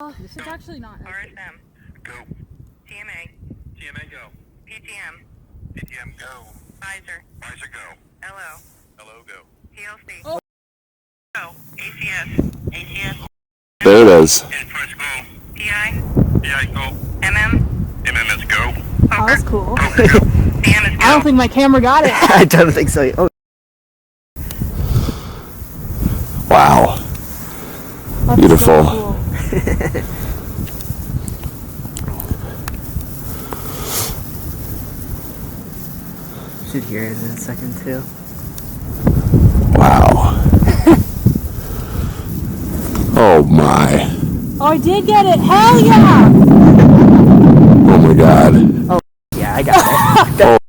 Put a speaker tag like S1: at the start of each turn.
S1: This is actually not.
S2: RSM.
S3: Go.
S2: TMA.
S3: TMA go.
S2: PTM.
S3: PTM go.
S2: Pfizer.
S3: Pfizer go.
S2: LO.
S3: LO go.
S2: TLC.
S1: Oh.
S2: Go. ACS. ACS.
S4: There it is.
S3: Inference go.
S2: PI.
S3: PI go.
S2: MM.
S3: MMS go.
S1: Oh, that's cool.
S3: Poker go.
S2: DM is go.
S1: I don't think my camera got it.
S5: I don't think so. Oh,
S4: Wow.
S1: That's
S4: Beautiful.
S1: so cool.
S5: should hear it in a second too.
S4: Wow. Oh my.
S1: Oh, I did get it. Hell yeah!
S4: Oh my God.
S5: Yeah, I got it.